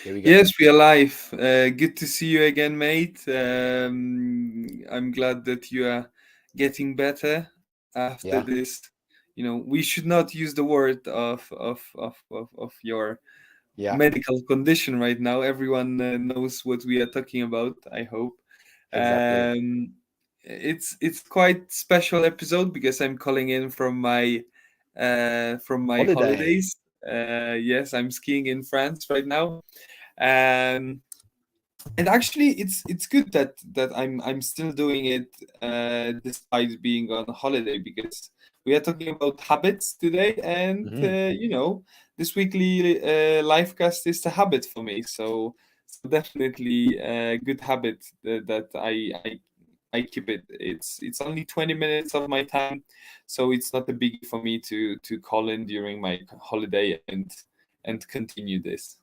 Here we go. Yes, we are live. Good to see you again, mate. I'm glad that you are getting better after Yeah, this. We should not use the word of your yeah, medical condition right now. Everyone knows what we are talking about, I hope. exactly. Um, it's quite special episode because I'm calling in from my Holiday. holidays. Yes, I'm skiing in France right now. Um, and actually, it's good that I'm still doing it despite being on holiday, because we are talking about habits today, and Hmm. this weekly livecast is a habit for me. So definitely a good habit that I keep it. It's only 20 minutes of my time, so it's not a biggie for me to call in during my holiday and continue this.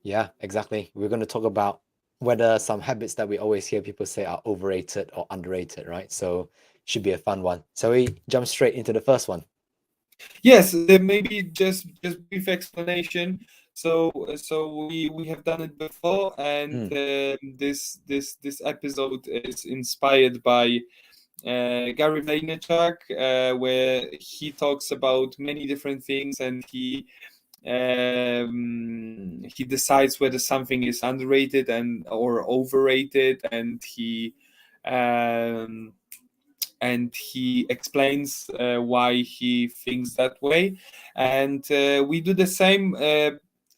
Yeah, exactly. We're going to talk about whether some habits that we always hear people say are overrated or underrated, right? So should be a fun one. So we jump straight into the first one. Yes, maybe just brief explanation. So we have done it before, and Mm, this episode is inspired by Gary Vaynerchuk, where he talks about many different things, and he decides whether something is underrated and or overrated, um, and he explains why he thinks that way. And we do the same.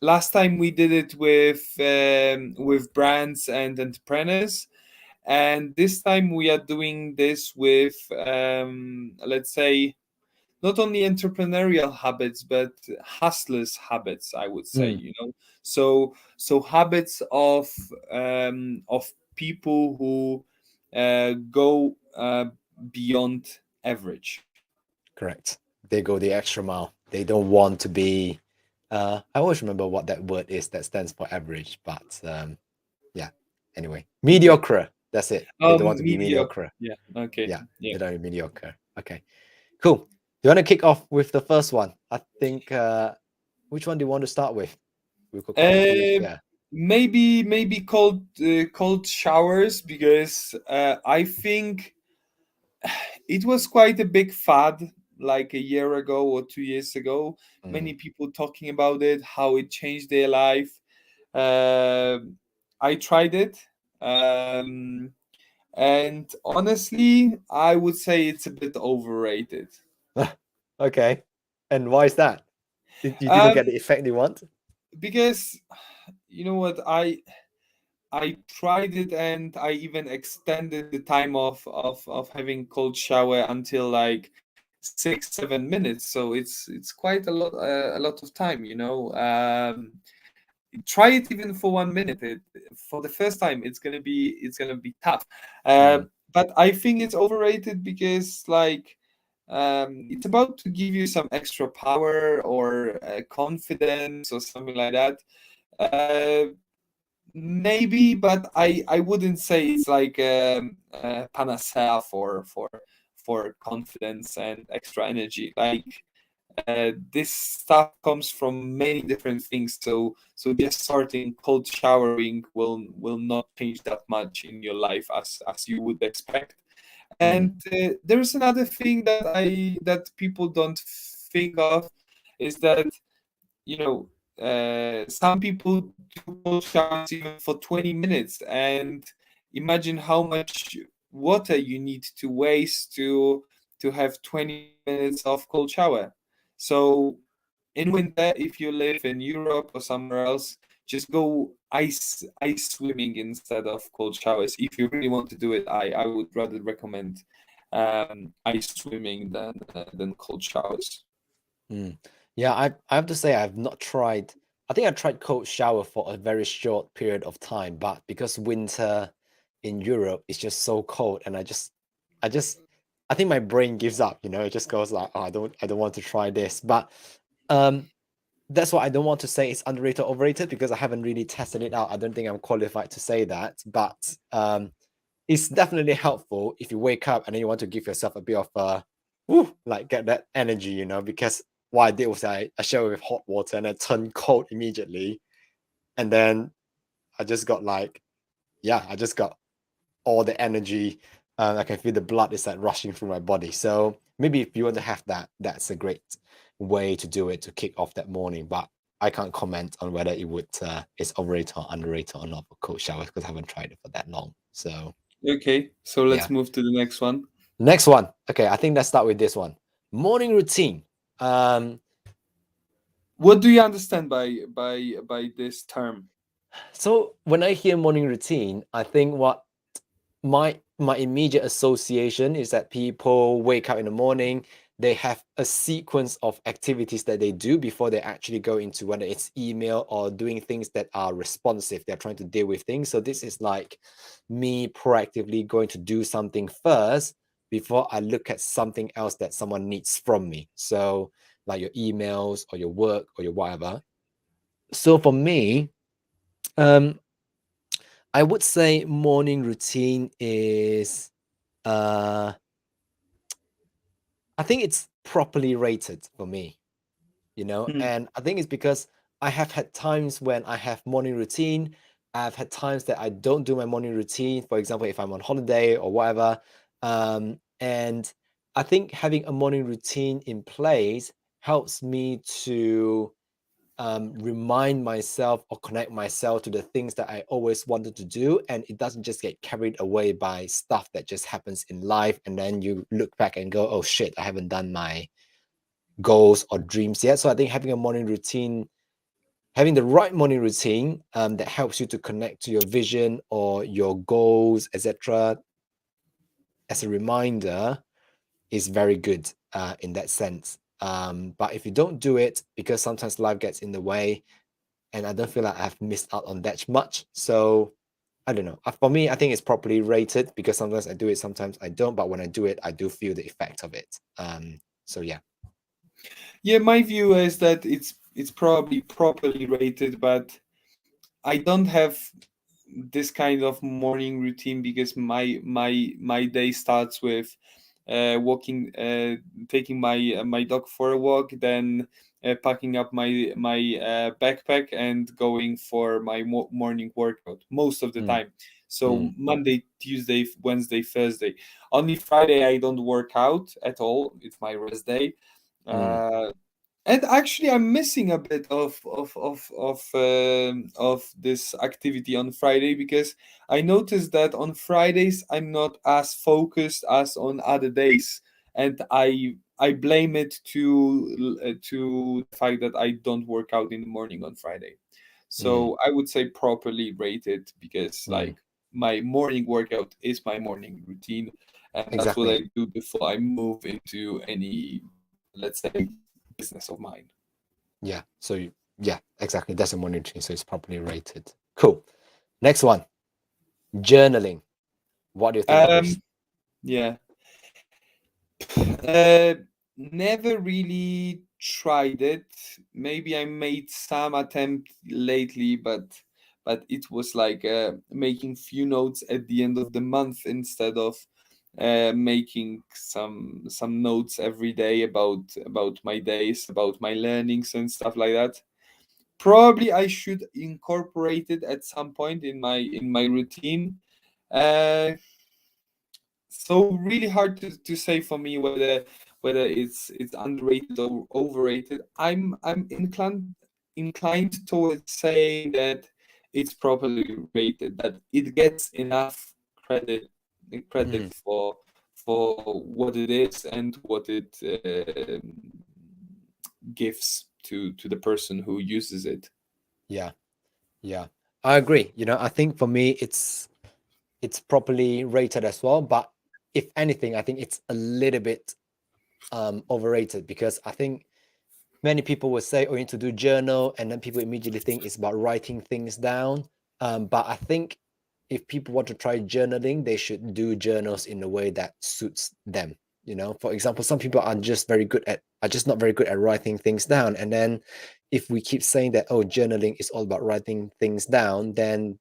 Last time we did it with brands and entrepreneurs, and this time we are doing this with let's say not only entrepreneurial habits but hustlers habits, I would say. mm, So habits of people who go beyond average. correct. They go the extra mile. They don't want to be. I always remember what that word is that stands for average, but yeah. Anyway, mediocre. That's it. They don't want to be Mediocre. mediocre. Yeah. Okay. Yeah, Yeah. they don't be mediocre. Okay, cool. Do you want to kick off with the first one? I think. Which one do you want to start with? We've got quite a few. Uh, Yeah. maybe cold showers, because I think it was quite a big fad like a year ago or 2 years ago. Mm, Many people talking about it, how it changed their life. Um I tried it, and honestly, I would say it's a bit overrated. okay. And why is that? You didn't Um, get the effect you want? because you know what, I tried it, and I even extended the time of having cold shower until like 6 7 minutes. So it's quite a lot of time. Try it even for 1 minute. For the first time, it's gonna be tough. Uh, Mm, but I think it's overrated because like it's about to give you some extra power or confidence or something like that. Uh, Maybe, but I wouldn't say it's like a panacea for confidence and extra energy. Like this stuff comes from many different things. So just starting cold showering will not change that much in your life as you would expect. mm, And there's another thing that people don't think of, is that some people do cold showers even for 20 minutes, and imagine how much water you need to waste to have 20 minutes of cold shower. So in winter, if you live in Europe or somewhere else, just go ice swimming instead of cold showers. If you really want to do it, I would rather recommend ice swimming than cold showers. mm. Yeah, I have to say I've not tried. I think I tried cold shower for a very short period of time, but because winter in Europe is just so cold, and I just, I think my brain gives up. It just goes like, oh, I don't want to try this. But um, that's why I don't want to say it's underrated or overrated because I haven't really tested it out. I don't think I'm qualified to say that, but it's definitely helpful if you wake up and then you want to give yourself a bit of like get that energy, because what I did was I showered with hot water and I turned cold immediately. And then I just got like, yeah, I just got all the energy. I can feel the blood is like rushing through my body. So maybe if you want to have that, that's a great way to do it to kick off that morning. But I can't comment on whether it would it's overrated or underrated or not for cold showers because I haven't tried it for that long. So Okay, so yeah. let's move to the next one. Next one. Okay, I think let's start with this one. Morning routine. What do you understand by this term? So when I hear morning routine, I think what my immediate association is that people wake up in the morning, they have a sequence of activities that they do before they actually go into whether it's email or doing things that are responsive. They're trying to deal with things. So this is like me proactively going to do something first before I look at something else that someone needs from me. So like your emails or your work or your whatever. So for me, um, I would say morning routine is I think it's properly rated for me, Hmm. and I think it's because I have had times when I have morning routine. I've had times that I don't do my morning routine, for example, if I'm on holiday or whatever. And I think having a morning routine in place helps me to remind myself or connect myself to the things that I always wanted to do. And it doesn't just get carried away by stuff that just happens in life. And then you look back and go, oh shit, I haven't done my goals or dreams yet. So I think having a morning routine, having the right morning routine that helps you to connect to your vision or your goals, etc., as a reminder is very good in that sense. But if you don't do it, because sometimes life gets in the way, and I don't feel like I've missed out on that much. So I don't know. For me, I think it's properly rated because sometimes I do it, sometimes I don't. But when I do it, I do feel the effect of it. So yeah. Yeah, my view is that it's probably properly rated, but I don't have this kind of morning routine because my day starts with walking, taking my dog for a walk, then packing up my backpack and going for my morning workout most of the Mm, time. So mm, Monday, Tuesday, Wednesday, Thursday. Only Friday I don't work out at all. It's my rest day. mm, Uh, and actually, I'm missing a bit of this activity on Friday because I noticed that on Fridays I'm not as focused as on other days, and I blame it to the fact that I don't work out in the morning on Friday. mm, So I would say properly rated because mm. like my morning workout is my morning routine, and that's what I Exactly. do before I move into any, let's say, business of mine. Yeah. Yeah, exactly. That's a morning routine. So it's properly rated. Cool. Next one. Journaling. What do you think of this? Um, yeah. Uh, Never really tried it. Maybe I made some attempt lately, but it was like making few notes at the end of the month instead of making some notes every day about my days, about my learnings and stuff like that. Probably I should incorporate it at some point in my routine. Uh, so really hard to say for me whether it's underrated or overrated. I'm inclined towards saying that it's properly rated, that it gets enough credit Mm, for what it is and what it gives to the person who uses it. yeah. Yeah. I agree. I think for me, it's properly rated as well. But if anything, I think it's a little bit overrated because I think many people will say, oh, you need to do journal, and then people immediately think it's about writing things down. But I think if people want to try journaling, they should do journals in a way that suits them. For example, some people are just not very good at writing things down. And then if we keep saying that, oh, journaling is all about writing things down, then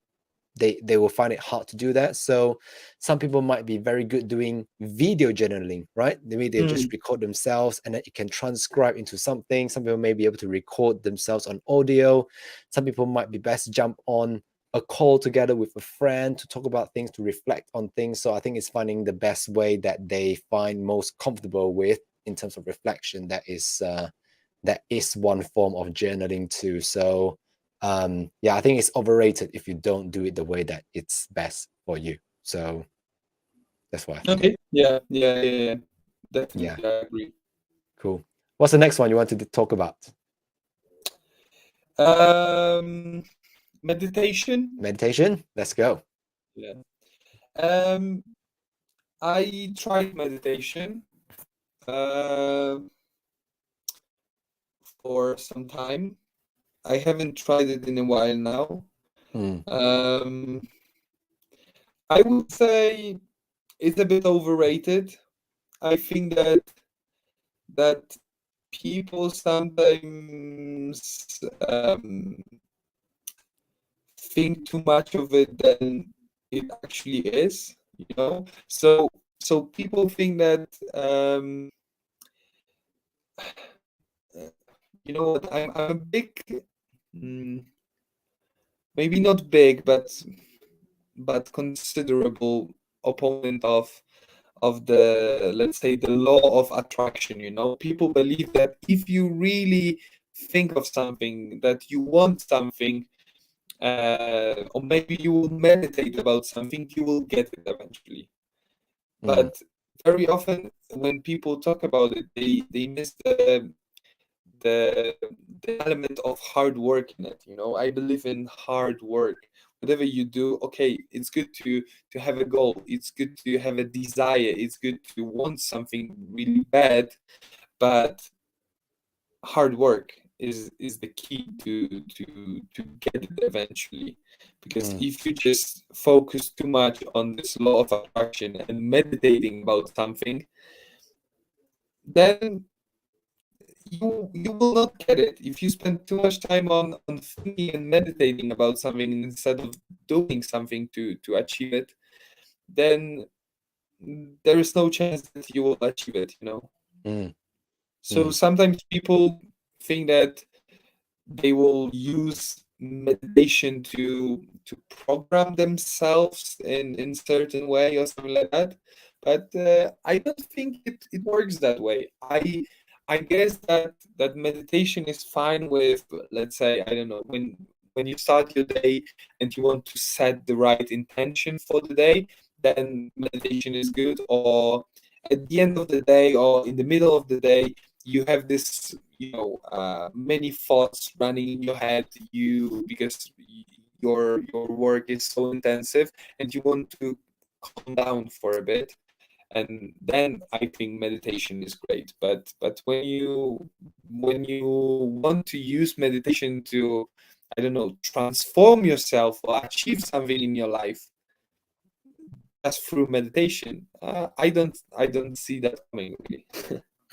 they will find it hard to do that. So some people might be very good doing video journaling, right? Maybe they just Mm. record themselves and then it can transcribe into something. Some people may be able to record themselves on audio. Some people might be best jump on a call together with a friend to talk about things, to reflect on things. So I think it's finding the best way that they find most comfortable with in terms of reflection. That is one form of journaling too. So yeah, I think it's overrated if you don't do it the way that it's best for you. So that's what I think. Okay. Yeah. Yeah, Definitely, I agree. cool. What's the next one you wanted to talk about? Meditation. Meditation? Let's go. Yeah. Um, I tried meditation uh, for some time. I haven't tried it in a while now. Mm, Um, I would say it's a bit overrated. I think that people sometimes think too much of it than it actually is, you know. So people think that uh, you know what, I'm a big mm, maybe not big but considerable opponent of the, let's say, the law of attraction. You know, people believe that if you really think of something, that you want something, or maybe you will meditate about something, you will get it eventually. mm, But very often when people talk about it, they miss the the element of hard work in it. You know, I believe in hard work. Whatever you do, okay, it's good to have a goal, it's good to have a desire, it's good to want something really bad, but hard work is the key to get it eventually. Because mm, if you just focus too much on this law of attraction and meditating about something, then you will not get it. If you spend too much time on thinking and meditating about something instead of doing something to achieve it, then there is no chance that you will achieve it, you know. mm, So mm, sometimes people think that they will use meditation to program themselves in certain way or something like that, but I don't think it works that way. I guess that meditation is fine with, let's say, I don't know, when you start your day and you want to set the right intention for the day, then meditation is good. Or at the end of the day or in the middle of the day, you have this, you know, many thoughts running in your head, you because your work is so intensive and you want to calm down for a bit, and then I think meditation is great. But when you want to use meditation to, I don't know, transform yourself or achieve something in your life just through meditation, I don't see that coming really.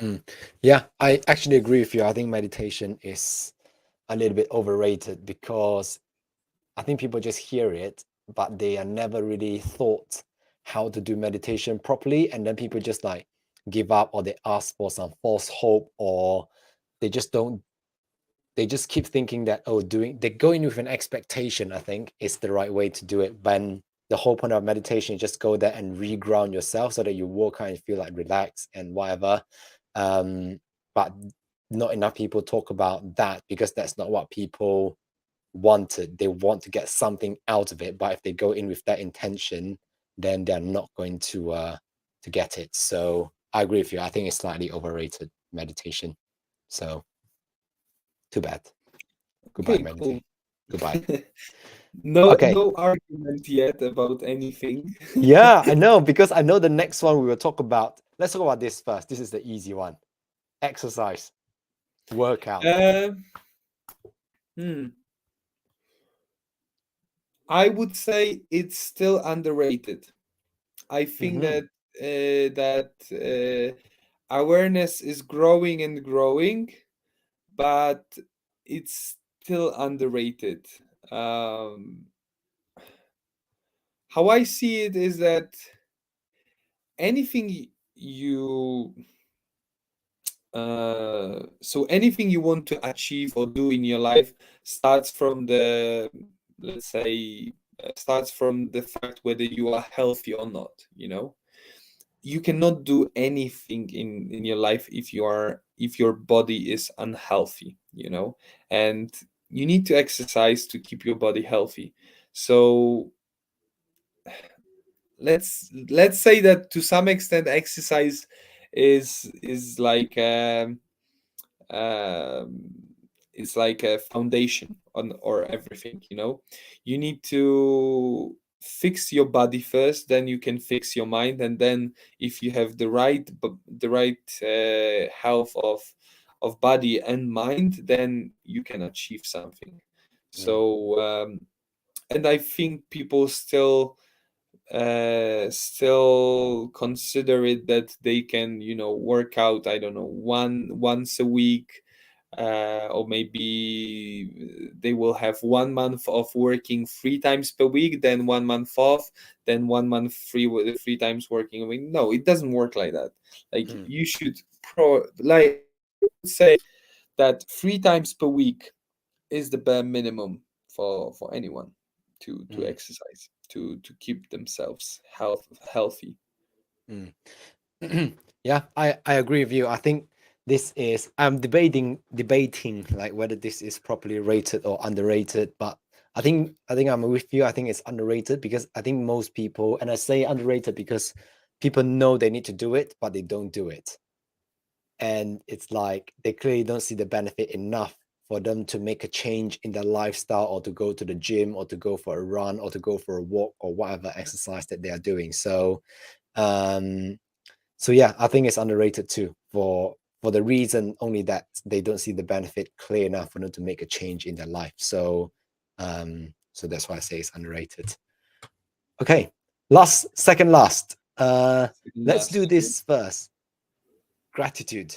mm. Yeah, I actually agree with you. I think meditation is a little bit overrated because I think people just hear it, but they are never really thought how to do meditation properly. And then people just like give up, or they ask for some false hope, or they just don't, they just keep thinking that, oh, doing, they go in with an expectation, I think is the right way to do it. When the whole point of meditation is just go there and reground yourself so that you walk out and feel like relaxed and whatever. But not enough people talk about that because that's not what people wanted. They want to get something out of it, but if they go in with that intention, then they're not going to get it. So I agree with you. I think it's slightly overrated, meditation. So too bad. Goodbye, Okay, cool. meditation. Goodbye. No, Okay. no argument yet about anything. Yeah, I know, because I know the next one we will talk about. Let's talk about this first. This is the easy one. Exercise, workout. Uh, hmm. I would say it's still underrated. I think Mm-hmm. that awareness is growing and growing, but it's still underrated. Um, how I see it is that anything you so anything you want to achieve or do in your life starts from the let's say, starts from the fact whether you are healthy or not. You cannot do anything in your life if your body is unhealthy. And you need to exercise to keep your body healthy. So let's say that to some extent exercise is like um, it's like a foundation on or everything. You need to fix your body first, then you can fix your mind, and then if you have the right health of body and mind, then you can achieve something. Mm, So and I think people still consider it that they can work out, I don't know, once a week, or maybe they will have 1 month of working 3 times per week, then 1 month off, then 1 month free with 3 times working a week. No, it doesn't work like that. Like mm, you should like I would say that 3 times per week is the bare minimum for anyone to mm, exercise, to keep themselves healthy. mm. Yeah, I agree with you. I think this is I'm debating like whether this is properly rated or underrated, but I think I'm with you. I think it's underrated because I think most people, and I say underrated because people know they need to do it, but they don't do it. And it's like they clearly don't see the benefit enough for them to make a change in their lifestyle or to go to the gym or to go for a run or to go for a walk or whatever exercise that they are doing. Um so yeah, I think it's underrated too for the reason only that they don't see the benefit clear enough for them to make a change in their life. So that's why I say it's underrated. Okay, second last. Second Let's last, do okay. this first. Gratitude.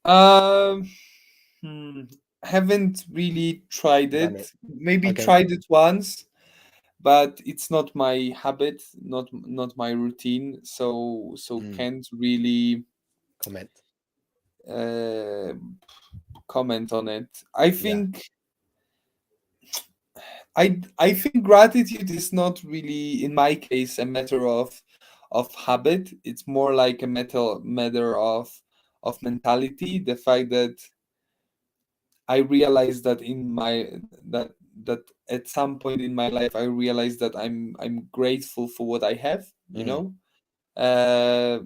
Um, hmm, haven't really tried Done it. it. Maybe Okay. tried it once, but it's not my habit, not my routine. So Mm, can't really comment. uh, comment on it. I Yeah. think I think gratitude is not really, in my case, a matter of habit. It's more like a matter of mentality. The fact that I realized that that that at some point in my life I realized that I'm grateful for what I have, Mm, uh,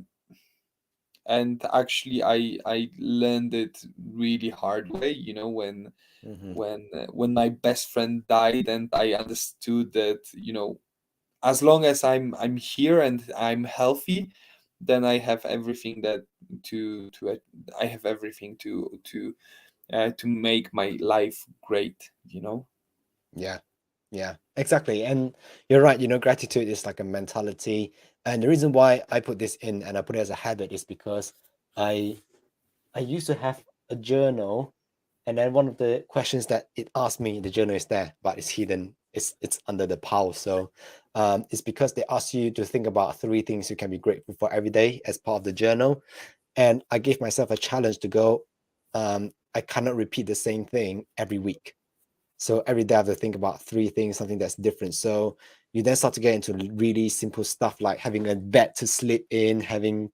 and actually I learned it really hard way, hmm when my best friend died, and I understood that, as long as I'm here and I'm healthy, then I have everything that to I have everything to make my life great, Yeah. Yeah. Exactly. And you're right. Gratitude is like a mentality. And the reason why I put this in and I put it as a habit is because I I used to have a journal, and then one of the questions that it asked me, the journal is there, but it's hidden. It's under the pile. So it's because they ask you to think about three things you can be grateful for every day as part of the journal. And I gave myself a challenge to go, I cannot repeat the same thing every week. So every day I have to think about three things, something that's different. So you then start to get into really simple stuff like having a bed to sleep in, having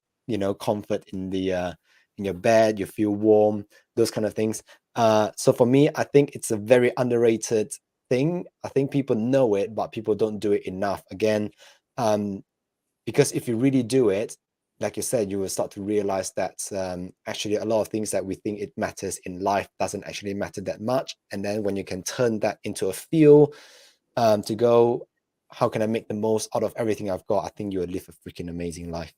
comfort in your bed, you feel warm, those kind of things. So for me, I think it's a very underrated thing. I think people know it, but people don't do it enough. Again, um, because if you really do it, like you said, you will start to realize that actually a lot of things that we think it matters in life doesn't actually matter that much. And then when you can turn that into a feel, to go, how can I make the most out of everything I've got? I think you will live a freaking amazing life,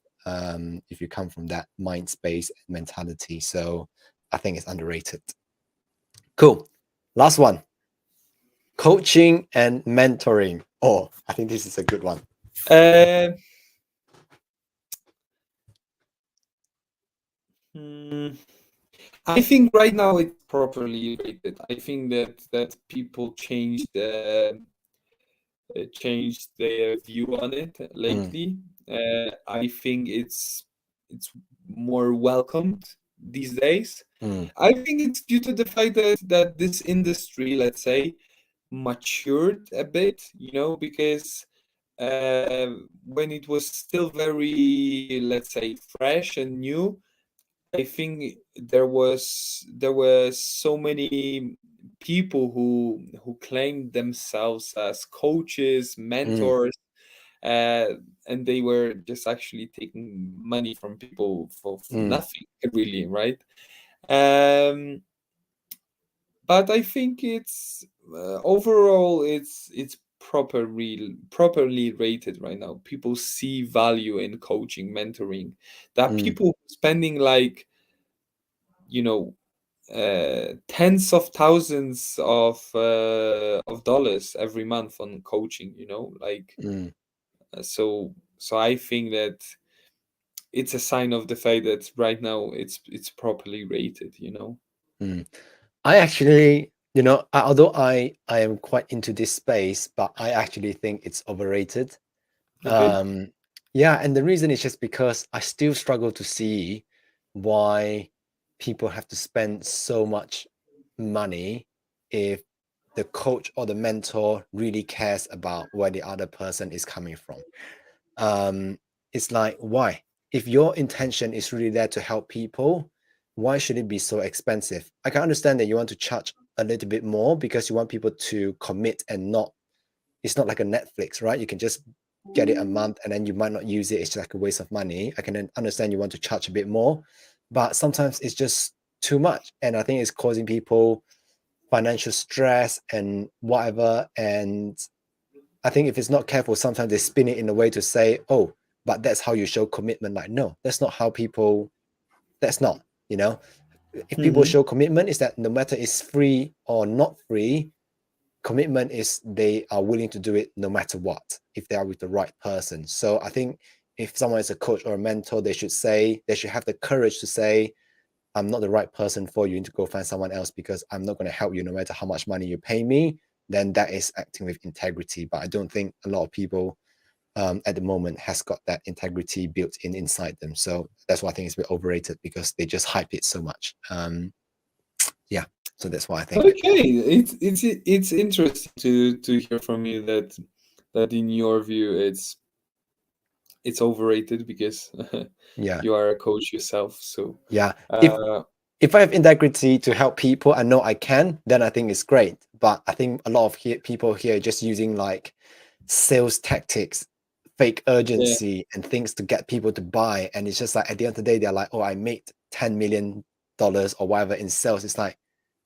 if you come from that mind space and mentality. So I think it's underrated. Cool. Last one, coaching and mentoring. Oh, I think this is a good one. uh, hmm, I think right now it's properly rated. I think that people changed their view on it Mm, lately. I think it's more welcomed these days. mm, I think it's due to the fact that this industry, let's say, matured a bit, because when it was still very, let's say, fresh and new, I think there were so many people who claimed themselves as coaches, Mm, mentors, uh, and they were just actually taking money from people for mm, nothing, really, right? Um, but I think it's overall it's properly rated right now. People see value in coaching, mentoring. There are mm, people spending like, you know tens of thousands of dollars every month on coaching, like, mm, so I think that it's a sign of the fact that right now it's properly rated. mm. I actually, although I am quite into this space, but I actually think it's overrated. Okay. Um, yeah, and the reason is just because I still struggle to see why people have to spend so much money if the coach or the mentor really cares about where the other person is coming from. Um, it's like, why? If your intention is really there to help people, why should it be so expensive? I can understand that you want to charge a little bit more because you want people to commit and not, it's not like a Netflix, right? You can just get it a month and then you might not use it. It's like a waste of money. I can then understand you want to charge a bit more, but sometimes it's just too much. And I think it's causing people financial stress and whatever. And I think if it's not careful, sometimes they spin it in a way to say, oh, but that's how you show commitment. Like, no, that's not how people, that's not, you know, if people Hmm. show commitment, is that no matter it's free or not free, commitment is they are willing to do it no matter what, if they are with the right person. So I think if someone is a coach or a mentor, they should have the courage to say, I'm not the right person for you, to go find someone else because I'm not going to help you no matter how much money you pay me. Then that is acting with integrity. But I don't think a lot of people at the moment has got that integrity built in inside them. So that's why I think it's a bit overrated because they just hype it so much. Yeah, so that's why I think. Okay, it's interesting to hear from you that in your view it's overrated because Yeah, you are a coach yourself. So, yeah. If uh, if I have integrity to help people, I know I can, then I think it's great. But I think a lot of people here are just using like sales tactics, fake yeah. urgency, and things to get people to buy. And it's just like at the end of the day, they're like, oh, I made $10 million or whatever in sales. It's like,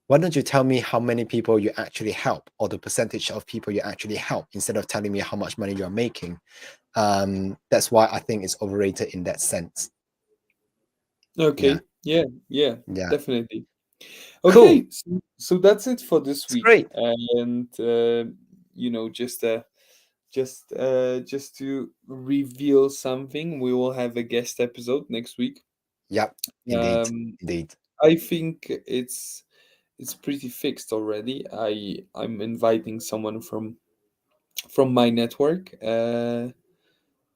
why don't you tell me how many people you actually help or the percentage of people you actually help instead of telling me how much money you're making? That's why I think it's overrated in that sense. Yeah, Okay. Yeah. Yeah. yeah. Definitely. Cool. Okay. So that's it for this It's week. great. And just to reveal something, we will have a guest episode next week. Yep, indeed, Um, indeed. I think it's pretty fixed already. I'm inviting someone from my network,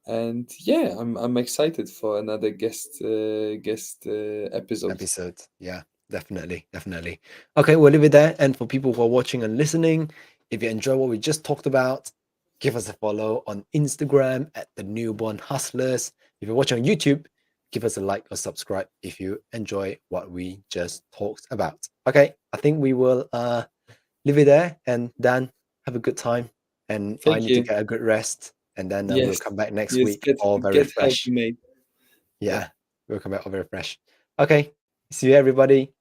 and yeah, I'm excited for another guest episode. Episode. Yeah, definitely, definitely. Okay, we'll leave it there. And for people who are watching and listening, if you enjoy what we just talked about, give us a follow on Instagram at the Newborn Hustlers. If you're watching on YouTube, give us a like or subscribe if you enjoy what we just talked about. Okay, I think we will leave it there. And Dan, have a good time. And I Thank need to you. get a good rest. And then we'll Yes, come back next yes. week all very Get healthy, fresh. mate. Yeah. Yeah, we'll come back all very fresh. Okay, see you everybody.